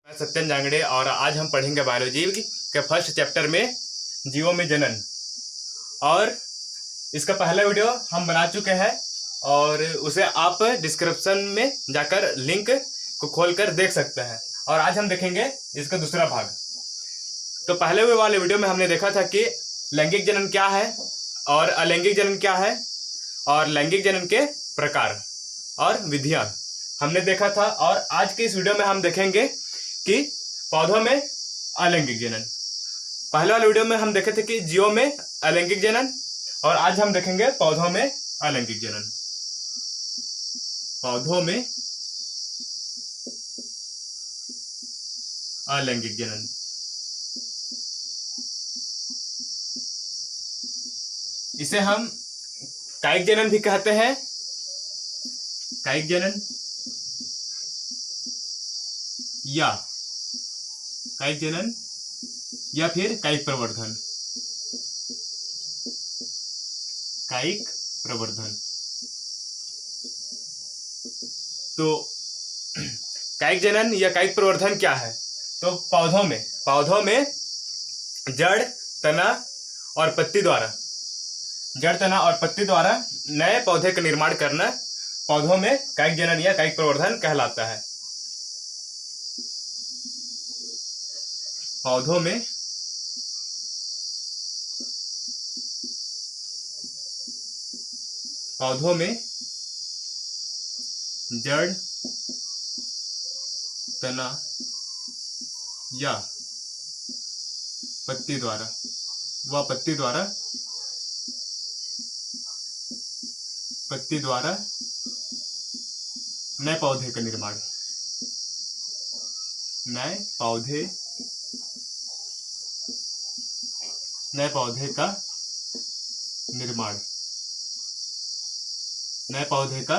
मैं सत्यन जांगड़े और आज हम पढ़ेंगे बायोलॉजी के फर्स्ट चैप्टर में जीवों में जनन। और इसका पहला वीडियो हम बना चुके हैं और उसे आप डिस्क्रिप्शन में जाकर लिंक को खोलकर देख सकते हैं। और आज हम देखेंगे इसका दूसरा भाग। तो पहले वाले वीडियो में हमने देखा था कि लैंगिक जनन क्या है और अलैंगिक जनन क्या है और लैंगिक जनन के प्रकार और विधियां हमने देखा था। और आज के इस वीडियो में हम देखेंगे कि पौधों में अलैंगिक जनन। पहले वाले वीडियो में हम देखे थे कि जीवों में अलैंगिक जनन और आज हम देखेंगे पौधों में अलैंगिक जनन। पौधों में अलैंगिक जनन। इसे हम कायिक जनन भी कहते हैं। कायिक जनन या कायिक जनन या फिर कायिक प्रवर्धन। कायिक प्रवर्धन। तो कायिक जनन या कायिक प्रवर्धन क्या है? तो पौधों में जड़, तना और पत्ती द्वारा नए पौधे का निर्माण करना पौधों में कायिक जनन या कायिक प्रवर्धन कहलाता है। पौधों में जड़, तना या पत्ती द्वारा नए पौधे का निर्माण। नए पौधे का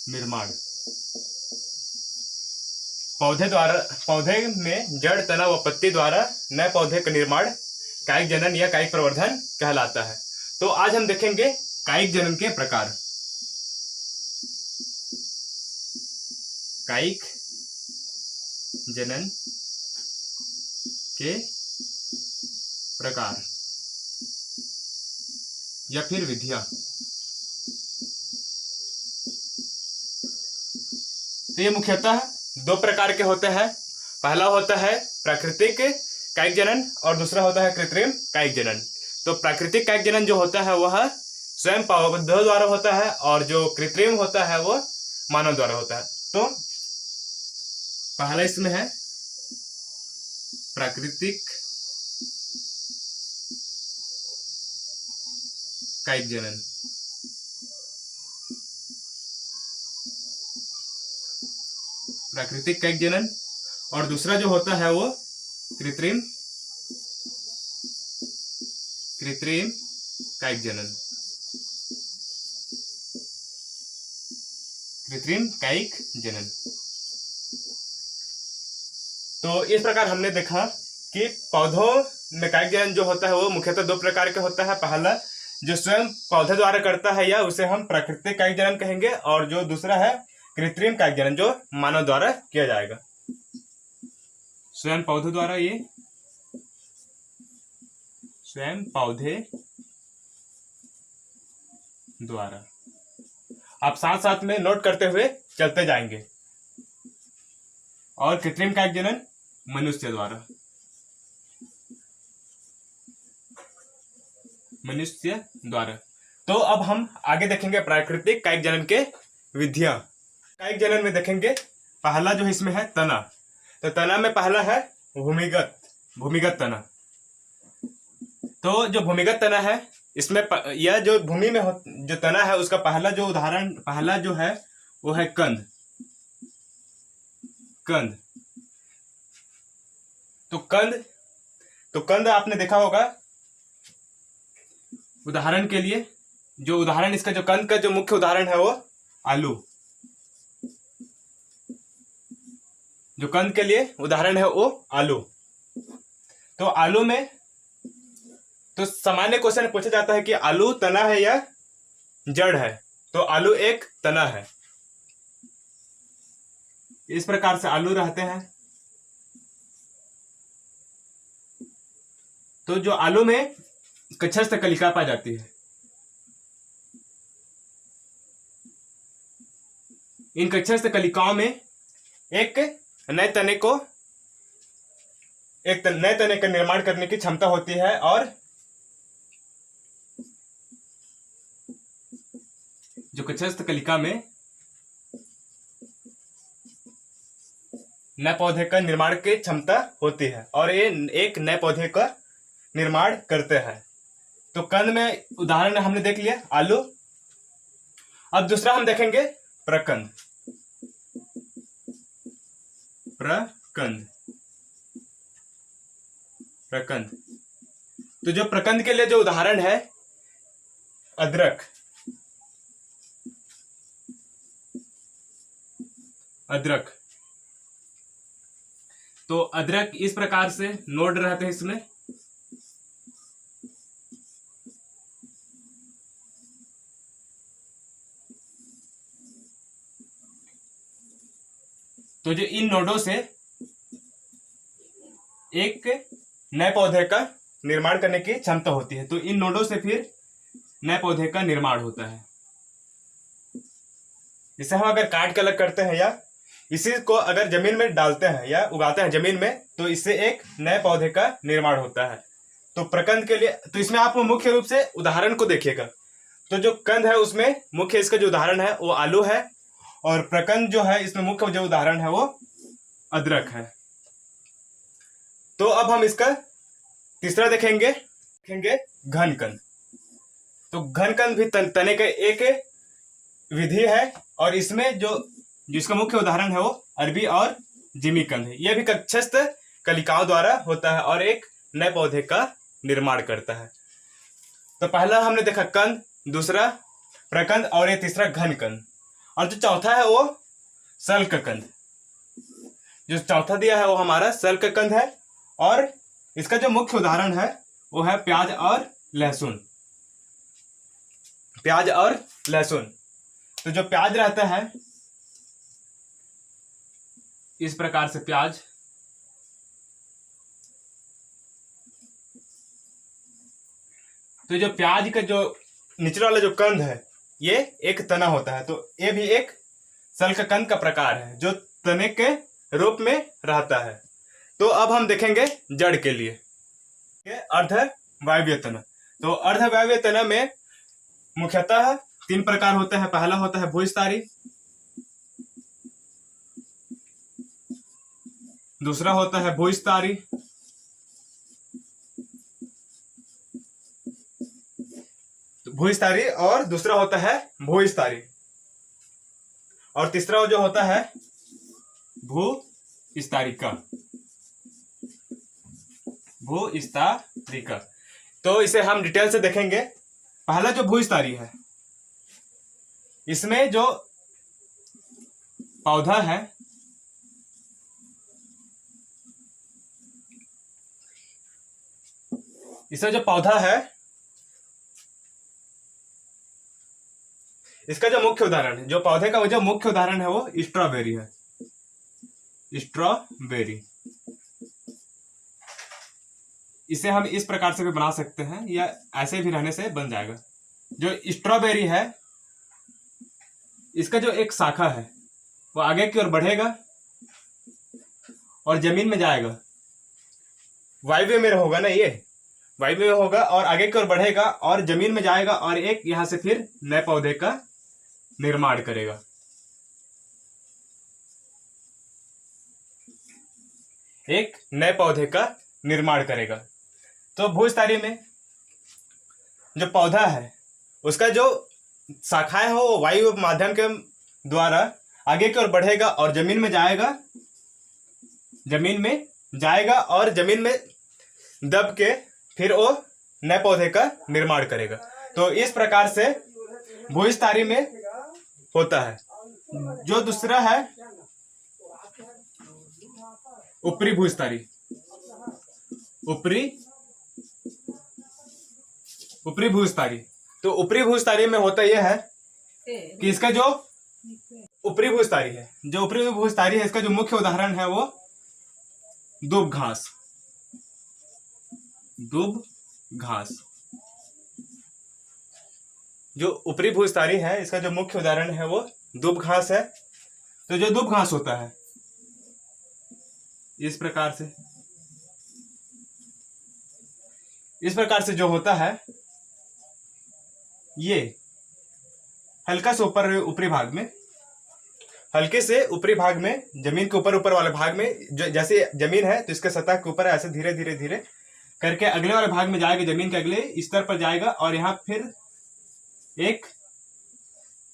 निर्माण। पौधे में जड़, तना व पत्ती द्वारा नए पौधे का निर्माण कायिक जनन या कायिक प्रवर्धन कहलाता है। तो आज हम देखेंगे कायिक जनन के प्रकार। कायिक जनन के प्रकार या फिर विधियां। तो ये मुख्यतः दो प्रकार के होते हैं। पहला होता है प्राकृतिक कायिक जनन और दूसरा होता है कृत्रिम कायिक जनन। तो प्राकृतिक कायिक जनन जो होता है वह स्वयं पौधों द्वारा होता है और जो कृत्रिम होता है वो मानव द्वारा होता है। तो पहला इसमें है प्राकृतिक कायिक जनन। प्राकृतिक कायिक जनन और दूसरा जो होता है वो कृत्रिम कायिक जनन। कृत्रिम कायिक जनन। तो इस प्रकार हमने देखा कि पौधों में कायिक जनन जो होता है वो मुख्यतः दो प्रकार के होता है। पहला जो स्वयं पौधे द्वारा करता है या उसे हम प्राकृतिक कायिक जनन कहेंगे और जो दूसरा है कृत्रिम कायिक जनन जो मानव द्वारा किया जाएगा। स्वयं पौधे द्वारा, ये स्वयं पौधे द्वारा। आप साथ साथ में नोट करते हुए चलते जाएंगे। और कृत्रिम कायिक जनन मनुष्य द्वारा। तो अब हम आगे देखेंगे प्राकृतिक कायिक जनन के विधियां। कायिक जनन में देखेंगे पहला जो इसमें है तना। तो तना में पहला है भूमिगत तना। तो जो भूमिगत तना है इसमें यह जो भूमि में जो तना है उसका पहला जो है वो है कंद। तो कंद आपने देखा होगा। उदाहरण के लिए इसका जो कंद का जो मुख्य उदाहरण है वो आलू। जो कंद के लिए उदाहरण है वो आलू। तो आलू में तो सामान्य क्वेश्चन पूछा जाता है कि आलू तना है या जड़ है। तो आलू एक तना है। इस प्रकार से आलू रहते हैं। तो जो आलू में कक्षस्थ कलिका पाई जाती है, इन कक्षस्थ कलिकाओं में एक नए तने का निर्माण करने की क्षमता होती है, और जो कक्षस्थ कलिका में नए पौधे का निर्माण की क्षमता होती है और ये एक नए पौधे का निर्माण करते हैं। तो कंद में उदाहरण हमने देख लिया आलू। अब दूसरा हम देखेंगे प्रकंद। प्रकंद तो जो प्रकंद के लिए जो उदाहरण है अदरक। तो अदरक इस प्रकार से नोड रहते हैं इसमें, तो जो इन नोडों से एक नए पौधे का निर्माण करने की क्षमता होती है। तो इन नोडों से फिर नए पौधे का निर्माण होता है। इसे हम अगर काट के अलग करते हैं या इसी को अगर जमीन में डालते हैं या उगाते हैं जमीन में, तो इससे एक नए पौधे का निर्माण होता है। तो प्रकंद के लिए तो इसमें आप मुख्य रूप से उदाहरण को देखिएगा। तो जो कंद है उसमें मुख्य इसका जो उदाहरण है वो आलू है, और प्रकंद जो है इसमें मुख्य जो उदाहरण है वो अदरक है। तो अब हम इसका तीसरा देखेंगे घनकंद। तो घनकंद भी तने का एक विधि है, और इसमें जो जिसका मुख्य उदाहरण है वो अरबी और जिमीकंद है। यह भी कक्षस्थ कलिकाओं द्वारा होता है और एक नए पौधे का निर्माण करता है। तो पहला हमने देखा कंद, दूसरा प्रकंद, और ये तीसरा घनकंद, और जो चौथा है वो सल्ककंद। जो चौथा दिया है वो हमारा सल्ककंद है, और इसका जो मुख्य उदाहरण है वो है प्याज और लहसुन। तो जो प्याज रहता है इस प्रकार से प्याज, तो जो प्याज का जो निचला वाला जो कंद है ये एक तना होता है। तो ये भी एक सल्ककंद का प्रकार है जो तने के रूप में रहता है। तो अब हम देखेंगे जड़ के लिए अर्धवायवीय तना। तो अर्धवायवीय तना में मुख्यतः 3 प्रकार होते हैं। पहला होता है भूस्थारी, दूसरा होता है भूस्थारी, और दूसरा होता है भूस्थारी, और तीसरा जो होता है भूस्थारिका। तो इसे हम डिटेल से देखेंगे। पहला जो भूस्थारी है, इसमें जो पौधा है इसका जो मुख्य उदाहरण है, जो पौधे का जो मुख्य उदाहरण है वो स्ट्रॉबेरी है। इसे हम इस प्रकार से भी बना सकते हैं या ऐसे भी रहने से बन जाएगा। जो स्ट्रॉबेरी है इसका जो एक शाखा है वो आगे की ओर बढ़ेगा और जमीन में जाएगा। वायव्य में होगा ना, ये वायव्य में होगा और आगे की ओर बढ़ेगा और जमीन में जाएगा, और एक यहां से फिर नए पौधे का निर्माण करेगा। तो भूस्थारी में जो पौधा है उसका जो शाखाएं हो वो वायु माध्यम के द्वारा आगे की ओर बढ़ेगा और जमीन में जाएगा और जमीन में दब के फिर वो नए पौधे का निर्माण करेगा। तो इस प्रकार से भूस्थारी में होता है। जो दूसरा है ऊपरी भूस्थारी। तो ऊपरी भूस्थारी में होता यह है कि इसका जो ऊपरी भूस्थारी है इसका जो मुख्य उदाहरण है वो दूब घास। दुब घास। जो ऊपरी भूस्थारी है इसका जो मुख्य उदाहरण है वो दुब घास है। तो जो दुब घास होता है इस प्रकार से जो होता है, ये हल्का से ऊपरी भाग में, हल्के से ऊपरी भाग में, जमीन के ऊपर वाले भाग में, जो जैसे जमीन है तो इसके सतह के ऊपर ऐसे धीरे धीरे धीरे करके अगले वाले भाग में जाएगा, जमीन के अगले स्तर पर जाएगा और यहाँ फिर एक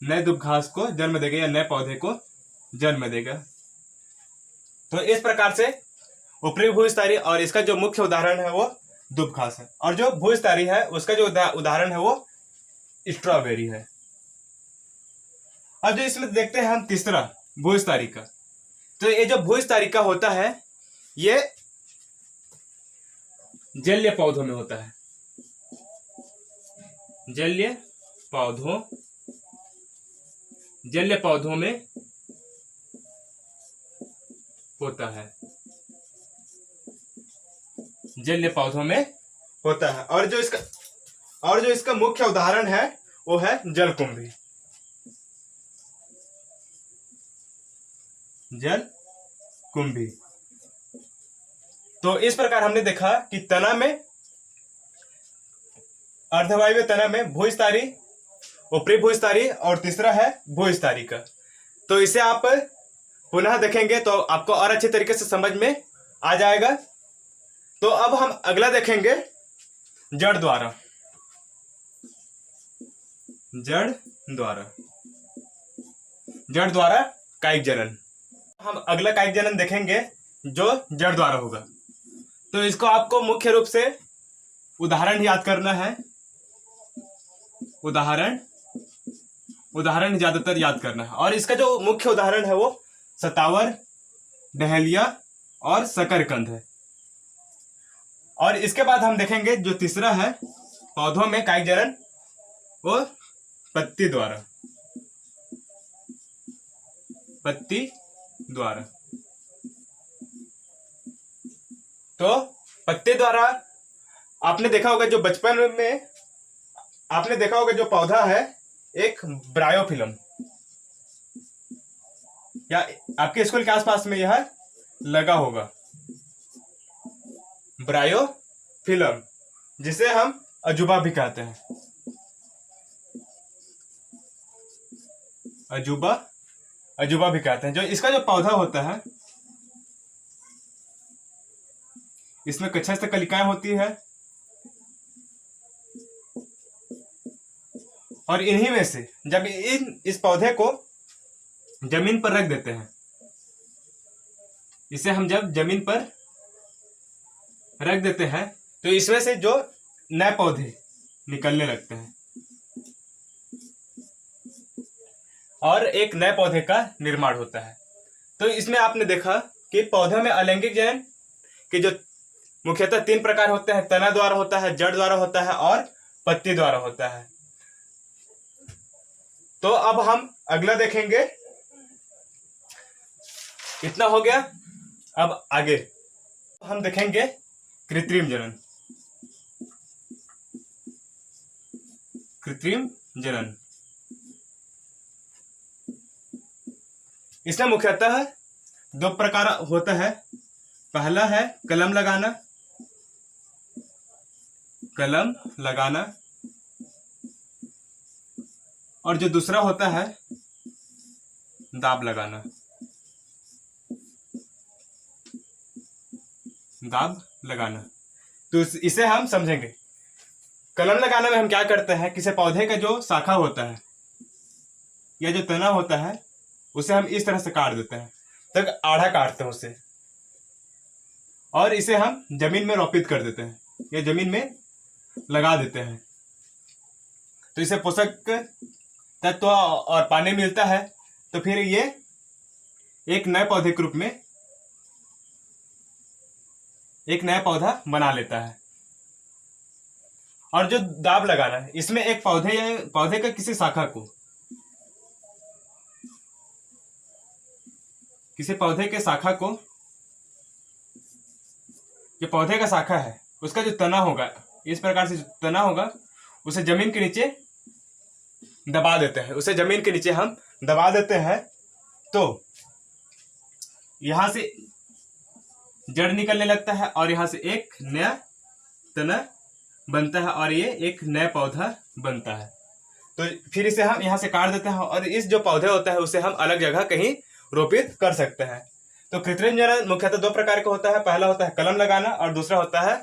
नए दुब घास को जन्म देगा या नए पौधे को जन्म देगा। तो इस प्रकार से ऊपरी भूस्थारी और इसका जो मुख्य उदाहरण है वो दुब घास है, और जो भूस्थारी है उसका जो उदाहरण है वो स्ट्रॉबेरी है। अब जो इसमें देखते हैं हम तीसरा भूस्थारी का। तो ये जो भूस्थारी का होता है ये जलीय पौधों में होता है, जलीय पौधों में होता है, जलीय पौधों में होता है। और जो इसका मुख्य उदाहरण है वो है जलकुंभी। जलकुंभी। तो इस प्रकार हमने देखा कि तना में, अर्धवायवीय तना में भूस्थारी, ऊपरी भूस्थारी और तीसरा है भूस्थारी का। तो इसे आप पुनः देखेंगे तो आपको और अच्छे तरीके से समझ में आ जाएगा। तो अब हम अगला देखेंगे जड़ द्वारा। जड़ द्वारा कायिक जनन। हम अगला कायिक जनन देखेंगे जो जड़ द्वारा होगा। तो इसको आपको मुख्य रूप से उदाहरण याद करना है, उदाहरण ज्यादातर याद करना है। और इसका जो मुख्य उदाहरण है वो सतावर, डहेलिया और शकरकंद है। और इसके बाद हम देखेंगे जो तीसरा है पौधों में कायिक जनन, वो पत्ती द्वारा। तो पत्ते द्वारा आपने देखा होगा, जो बचपन में आपने देखा होगा जो पौधा है एक ब्रायोफिलम, या आपके स्कूल के आसपास में यह लगा होगा, ब्रायोफिलम, जिसे हम अजूबा भी कहते हैं। अजूबा भी कहते हैं। जो इसका जो पौधा होता है इसमें कक्षा से कलिकाएं होती है, और इन्हीं में से जब इस पौधे को जमीन पर रख देते हैं, इसे हम जब जमीन पर रख देते हैं तो इसमें से जो नए पौधे निकलने लगते हैं और एक नए पौधे का निर्माण होता है। तो इसमें आपने देखा कि पौधे में अलैंगिक जनन के जो मुख्यतः 3 प्रकार होते हैं, तना द्वारा होता है, जड़ द्वारा होता है और पत्ती द्वारा होता है। तो अब हम अगला देखेंगे। इतना हो गया। अब आगे हम देखेंगे कृत्रिम जनन। इसमें मुख्यतः 2 प्रकार होता है। पहला है कलम लगाना, और जो दूसरा होता है दाब लगाना। तो इसे हम समझेंगे। कलम लगाना में हम क्या करते हैं, किसी पौधे का जो शाखा होता है या जो तना होता है उसे हम इस तरह से काट देते हैं, तक आधा काटते हैं उसे, और इसे हम जमीन में रोपित कर देते हैं या जमीन में लगा देते हैं। तो इसे पोषक तत्व और पानी मिलता है, तो फिर ये एक नए पौधे के रूप में एक नया पौधा बना लेता है। और जो दाब लगाना है, इसमें एक पौधे का किसी शाखा को, किसी पौधे के शाखा को, ये पौधे का शाखा है उसका जो तना होगा, इस प्रकार से जो तना होगा उसे जमीन के नीचे दबा देते हैं। उसे जमीन के नीचे हम दबा देते हैं तो यहां से जड़ निकलने लगता है और यहां से एक नया तना बनता है और ये एक नया पौधा बनता है। तो फिर इसे हम यहाँ से काट देते हैं और इस जो पौधे होता है उसे हम अलग जगह कहीं रोपित कर सकते हैं। तो कृत्रिम जनन मुख्यतः दो प्रकार का होता है, पहला होता है कलम लगाना और दूसरा होता है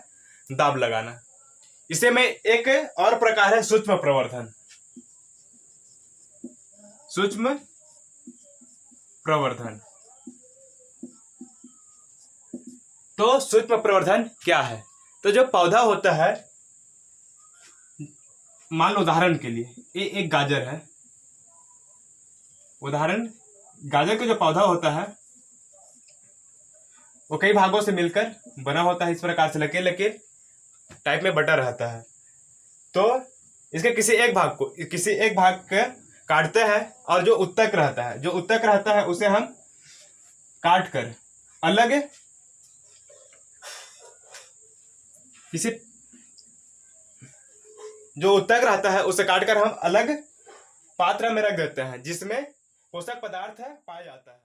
दाब लगाना। इसे में एक और प्रकार है सूक्ष्म प्रवर्धन। सूक्ष्म प्रवर्धन, तो सूक्ष्म प्रवर्धन क्या है? तो जो पौधा होता है, मान लो उदाहरण के लिए ये एक गाजर है, उदाहरण गाजर का जो पौधा होता है वो कई भागों से मिलकर बना होता है, इस प्रकार से लकीर लकीर टाइप में बटा रहता है। तो इसके किसी एक भाग के काटते हैं और जो उत्तक रहता है उसे हम काट कर अलग किसी जो उत्तक रहता है उसे काटकर हम अलग पात्र में रख देते हैं जिसमें पोषक पदार्थ पाया जाता है।